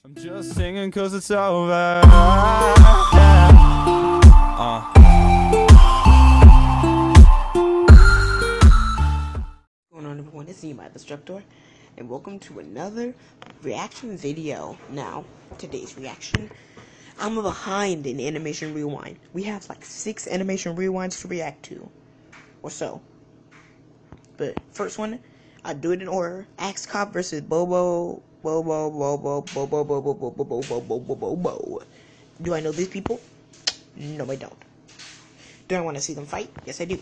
I'm just singing cause it's over. What's going on, everyone? It's Nehemiah Destructor, and welcome to another reaction video. Now, today's reaction, I'm behind in Animation Rewind. We have like 6 Animation Rewinds to react to, or so. But first one, I'll do it in order. Axe Cop versus BoBoBo. BoBoBo. Do I know these people? No, I don't. Do I want to see them fight? Yes, I do.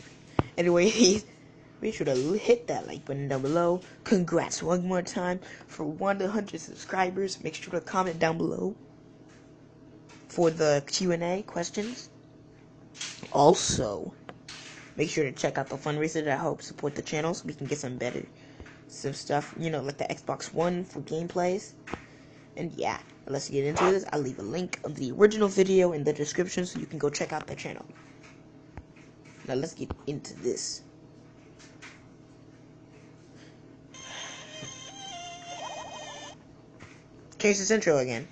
Anyways, be sure to hit that like button down below. Congrats one more time for 100 subscribers. Make sure to comment down below for the Q&A questions. Also, make sure to check out the fundraiser that helps support the channel so we can get some stuff, you know, like the Xbox One for gameplays. And yeah, let's get into this. I'll leave a link of the original video in the description so you can go check out the channel. Now let's get into this. Change this intro again.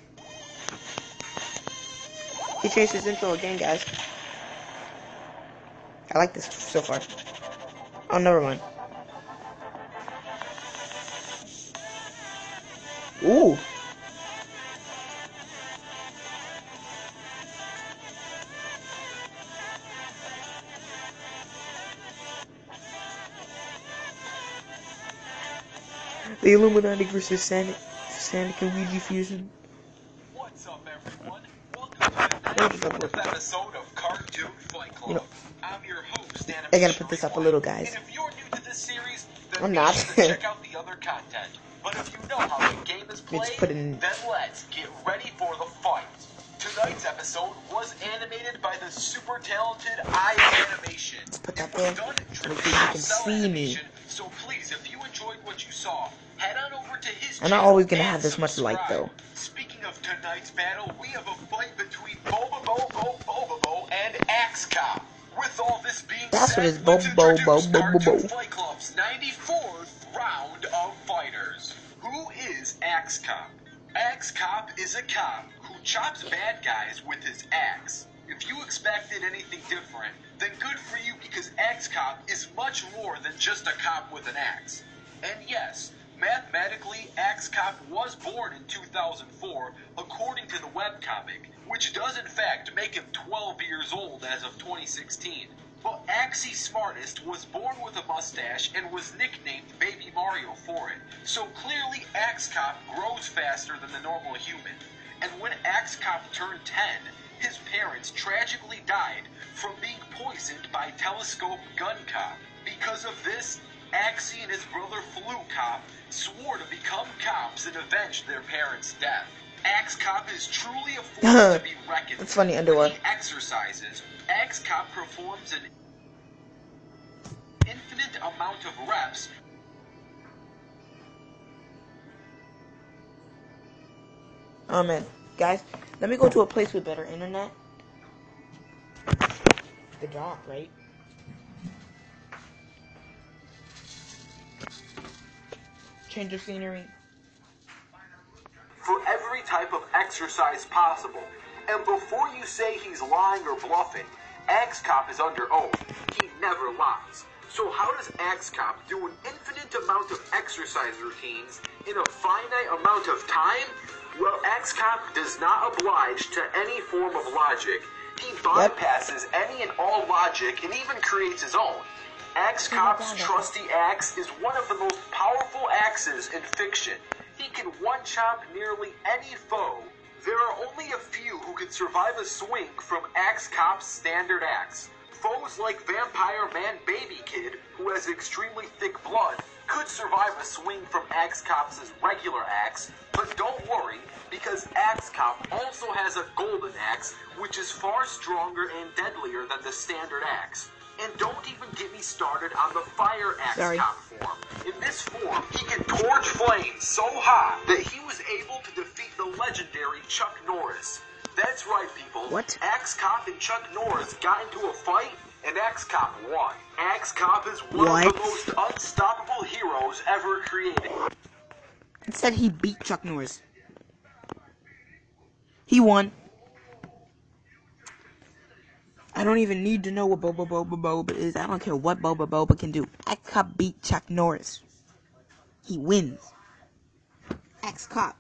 He changed his intro again, guys. I like this so far. Oh, never mind. Ooh. The Illuminati versus Sonic and Ouija fusion. What's up, everyone? Welcome to the 4th episode of Cartoon Fight Club. You know, I'm your host, Animation I gotta put this up a little, guys. And if you're new to this series, then I'm be not. sure to check out the other content. But if you know how the game is played, then let's get ready for the fight. Tonight's episode was animated by the super talented Animation. Let's put that there Done so you can see me. So please, if you enjoyed what you saw, head on over to his I'm not always gonna have this much light though. Speaking of tonight's battle, we have a fight between BoBoBo and Axe Cop. With all this being That's said, what it's let's introduce Cartoon BoBoBo. Fight Club's 94th round of fighters. Who is Axe Cop? Axe Cop is a cop who chops bad guys with his axe. If you expected anything different, then good for you, because Axe Cop is much more than just a cop with an axe. And yes, mathematically, Axe Cop was born in 2004, according to the webcomic, which does in fact make him 12 years old as of 2016. But Axie Smartest was born with a mustache and was nicknamed Baby Mario for it, so clearly Axe Cop grows faster than the normal human. And when Axe Cop turned 10, his parents tragically died from being poisoned by Telescope Gun Cop. Because of this, Axie and his brother Flu Cop swore to become cops and avenge their parents' death. Axe Cop is truly a force to be reckoned with. That's funny, underwear. When he exercises, Axe Cop performs an infinite amount of reps. Oh man, guys, let me go to a place with better internet. Good job, right? Change of scenery. For every type of exercise possible. And before you say he's lying or bluffing, Axe Cop is under oath. He never lies. So how does Axe Cop do an infinite amount of exercise routines in a finite amount of time? Well, Axe Cop does not oblige to any form of logic. He bypasses any and all logic and even creates his own. Axe Cop's trusty axe is one of the most powerful axes in fiction. He can one-chop nearly any foe. There are only a few who can survive a swing from Axe Cop's standard axe. Foes like Vampire Man Baby Kid, who has extremely thick blood, could survive a swing from Axe Cop's regular axe, but don't worry, because Axe Cop also has a golden axe, which is far stronger and deadlier than the standard axe. And don't even get me started on the Fire Axe Cop form. In this form, he can torch flames so hot that he was able to defeat the legendary Chuck Norris. That's right, people. What? Axe Cop and Chuck Norris got into a fight, and Axe Cop won. Axe Cop is one of the most unstoppable heroes ever created. It said he beat Chuck Norris. He won. I don't even need to know what BoBoBo is. I don't care what BoBoBo can do. X-Cop beat Chuck Norris. He wins. X-Cop.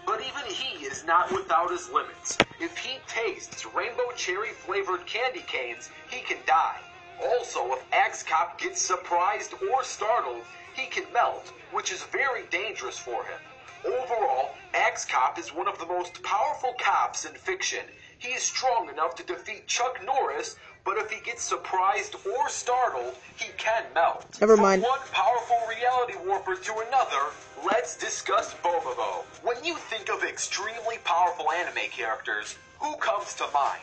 But even he is not without his limits. If he tastes rainbow cherry flavored candy canes, he can die. Also, if X-Cop gets surprised or startled, he can melt, which is very dangerous for him. Overall, X-Cop is one of the most powerful cops in fiction. He is strong enough to defeat Chuck Norris, but if he gets surprised or startled, he can melt. Never mind. From one powerful reality warper to another, let's discuss BoBoBo. When you think of extremely powerful anime characters, who comes to mind?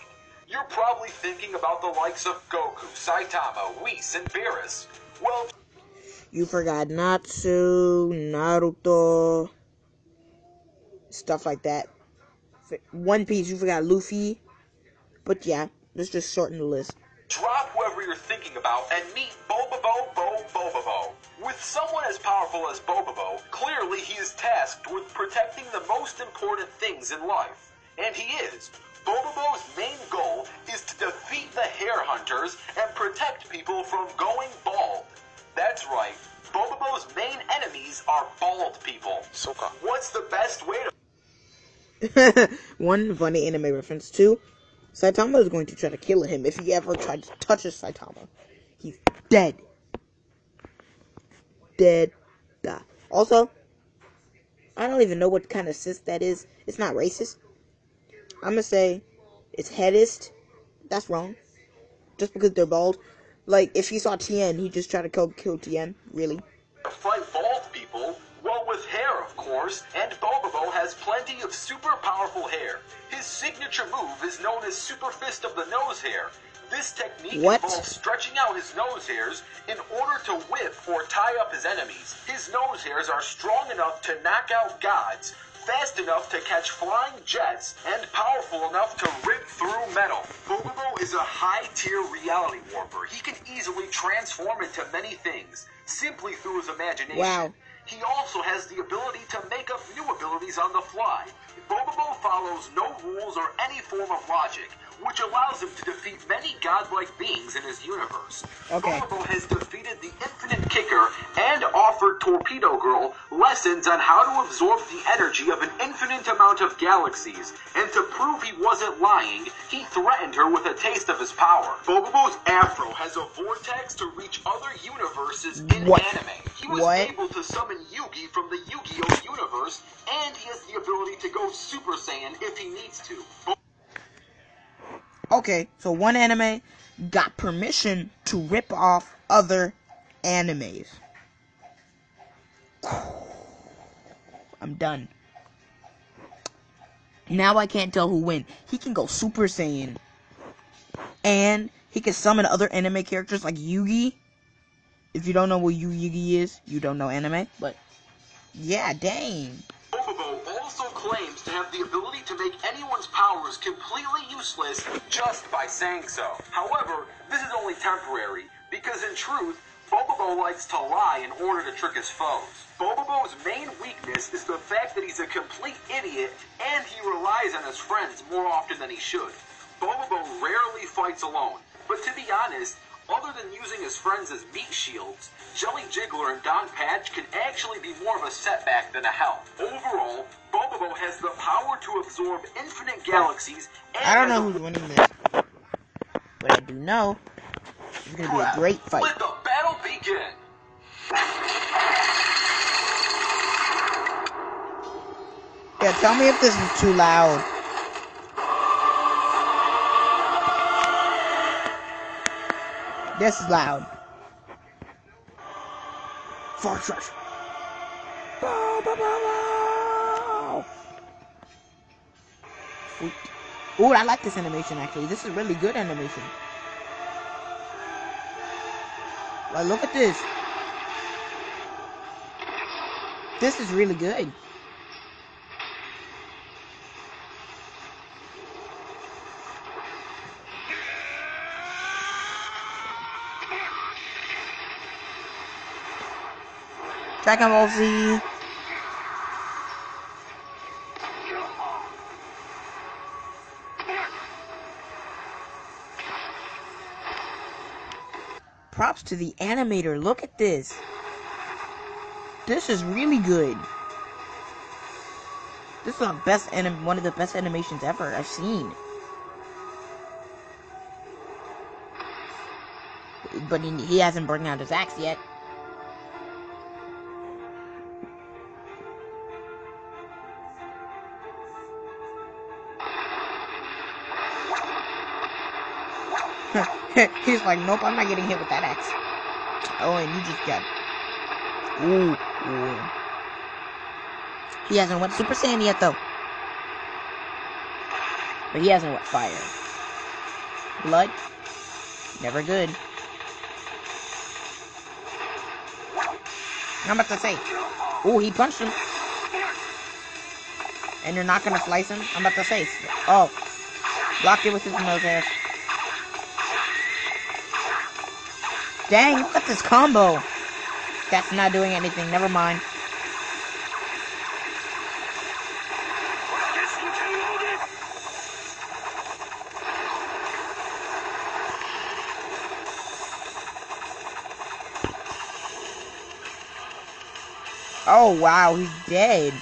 You're probably thinking about the likes of Goku, Saitama, Whis, and Beerus. Well, You forgot Natsu, Naruto, stuff like that. One Piece, you forgot Luffy. But yeah, let's just shorten the list. drop whoever you're thinking about and meet BoBoBo. With someone as powerful as BoBoBo, clearly he is tasked with protecting the most important things in life. And he is. BoBoBo's main goal is to defeat the hair hunters and protect people from going bald. That's right. BoBoBo's main enemies are bald people. What's the best way to... One, funny anime reference. Two, Saitama is going to try to kill him if he ever tried to touch a Saitama. He's dead. Dead. Also, I don't even know what kind of cis that is. It's not racist. I'm gonna say it's headist. That's wrong. Just because they're bald. Like, if he saw Tien, he'd just try to kill Tien. Really? fight bald people? Well, with hair, of course, and BoBoBo has plenty of super powerful hair. His signature move is known as Super Fist of the Nose Hair. This technique involves stretching out his nose hairs in order to whip or tie up his enemies. His nose hairs are strong enough to knock out gods, fast enough to catch flying jets, and powerful enough to rip through metal. BoBoBo is a high-tier reality warper. He can easily transform into many things, simply through his imagination. Wow. He also has the ability to make up new abilities on the fly. BoBoBo follows no rules or any form of logic, which allows him to defeat many godlike beings in his universe. Okay. BoBoBo has defeated the Infinite Kicker and offered Torpedo Girl lessons on how to absorb the energy of an infinite amount of galaxies, and to prove he wasn't lying, he threatened her with a taste of his power. BoBoBo's afro has a vortex to reach other universes in anime. He was able to summon Yugi from the Yu-Gi-Oh universe, and he has the ability to go Super Saiyan if he needs to. Okay, so one anime got permission to rip off other animes. I'm done. Now I can't tell who wins. He can go Super Saiyan. And he can summon other anime characters like Yugi. If you don't know what Yugi is, you don't know anime. But, yeah, dang. BoBoBo also claims to have the ability to make anyone's powers completely useless just by saying so. However, this is only temporary, because in truth, BoBoBo likes to lie in order to trick his foes. BoBoBo's main weakness is the fact that he's a complete idiot, and he relies on his friends more often than he should. BoBoBo rarely fights alone, but to be honest, other than using his friends as meat shields, Jelly Jiggler and Don Patch can actually be more of a setback than a help. Overall, BoBoBo has the power to absorb infinite galaxies and... I don't know who's winning this, but I do know it's going to be a great fight. Let the battle begin! Yeah, tell me if this is too loud. This is loud. Fortress. Ooh, I like this animation actually. This is really good animation. Like, look at this. This is really good. Dragon Ball Z. props to the animator. Look at this. This is really good. This is one of the best animations ever I've seen. But he hasn't brought out his axe yet. He's like, nope, I'm not getting hit with that axe. Oh, and you just got... Ooh. He hasn't went Super Saiyan yet, though. But he hasn't went fire. Blood? Never good. I'm about to say. Ooh, he punched him. And you're not gonna slice him? I'm about to say. Oh. Blocked it with his nose hair. Dang, look at this combo. That's not doing anything. Never mind. Oh, wow, he's dead.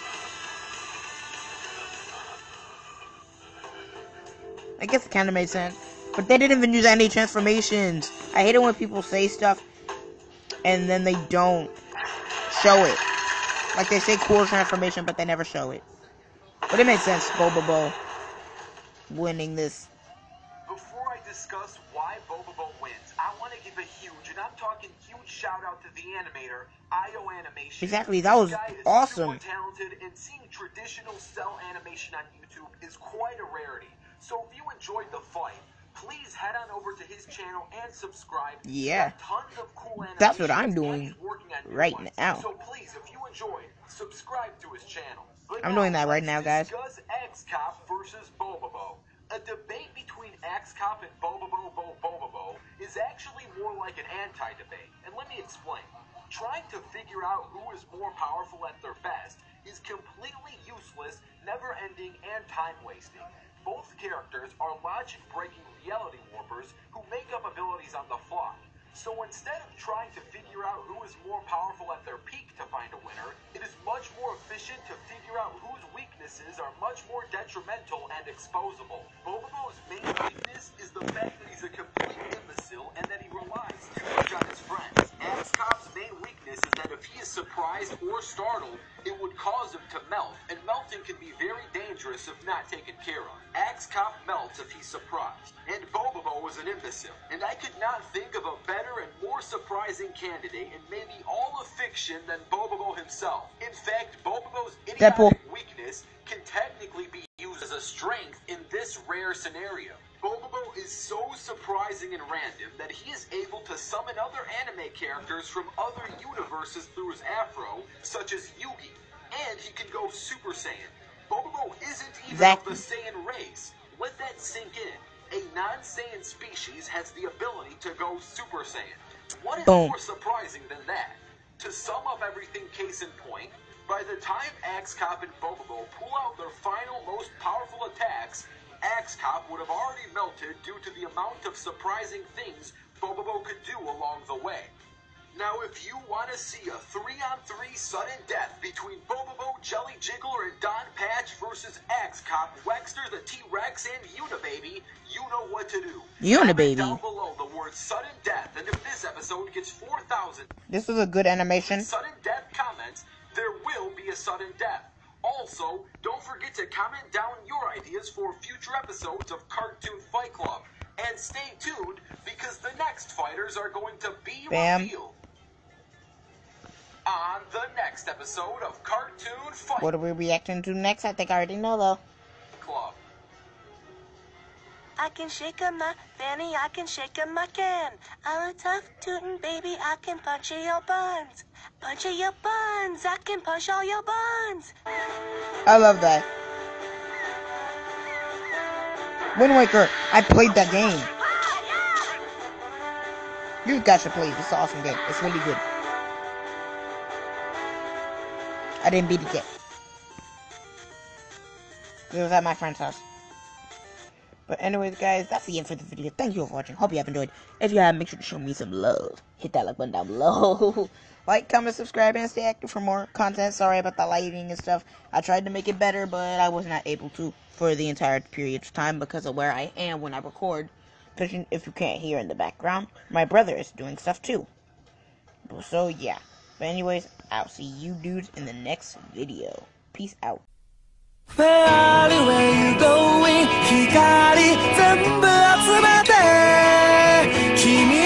I guess it kind of made sense. But they didn't even use any transformations. I hate it when people say stuff and then they don't show it. Like they say cool transformation, but they never show it. But it made sense, BoBoBo winning this. Before I discuss why BoBoBo wins, I want to give a huge, and I'm talking huge shout out to the animator, IO Animation. Exactly, that was awesome. Super talented, and seeing traditional cell animation on YouTube is quite a rarity. So if you enjoyed the fight, please head on over to his channel and subscribe. Yeah. Tons of cool animations. That's what I'm doing right now. So please, if you enjoyed, subscribe to his channel. But I'm doing that right now, guys. Discuss X-Cop versus BoBoBo. A debate between X-Cop and BoBoBo is actually more like an anti-debate. And let me explain. Trying to figure out who is more powerful at their best is completely useless, never-ending, and time-wasting. Both characters are logic-breaking reality warpers who make up abilities on the fly. So instead of trying to figure out who is more powerful at their peak to find a winner, it is much more efficient to figure out whose weaknesses are much more detrimental and exposable. BoBoBo's main weakness is the fact that he's a complete imbecile and that he relies too much on his friends. X-Cop's main weakness is that if he is surprised or startled, it would cause him to melt, and melting can be very dangerous if not taken care of. X-Cop melts if he's surprised, and BoBoBo is an imbecile, and I could not think of a better and more surprising candidate in maybe all of fiction than BoBoBo himself. In fact, BoBoBo's idiotic weakness can technically be used as a strength in this rare scenario. BoBoBo is so surprising and random that he is able to summon other anime characters from other universes through his afro, such as Yugi, and he can go Super Saiyan. BoBoBo isn't even of the Saiyan race. Let that sink in. A non-Saiyan species has the ability to go Super Saiyan. What is more surprising than that? To sum up everything case in point, by the time X-Cop and BoBoBo pull out their final most powerful attacks, X-Cop would have already melted due to the amount of surprising things BoBoBo could do along the way. Now, if you want to see a 3-on-3 sudden death between BoBoBo, Jelly Jiggler, and Don Patch versus X-Cop, Wexter the T-Rex, and Unibaby, you know what to do. Unibaby. Comment down below the word sudden death, and if this episode gets 4,000 this is a good animation. Sudden death comments, there will be a sudden death. Also, don't forget to comment down your ideas for future episodes of Cartoon Fight Club. And stay tuned, because the next fighters are going to be revealed on the next episode of Cartoon Fight What are we reacting to next? I think I already know, though. Club. I can shake a my fanny, I can shake a my can. I'm a tough tootin' baby, I can punch your buns. Punch your buns, I can punch all your buns. I love that. Wind Waker, I played that game. You guys should play it. It's an awesome game. It's really good. I didn't beat it yet. It was at my friend's house. But anyways, guys, that's the end for the video. Thank you for watching. Hope you have enjoyed. If you have, make sure to show me some love. Hit that like button down below. Like, comment, subscribe, and stay active for more content. Sorry about the lighting and stuff. I tried to make it better, but I was not able to for the entire period of time because of where I am when I record. If you can't hear in the background, my brother is doing stuff too. So, yeah. But anyways, I'll see you dudes in the next video. Peace out. Where are you, where you going? 光全部集めて君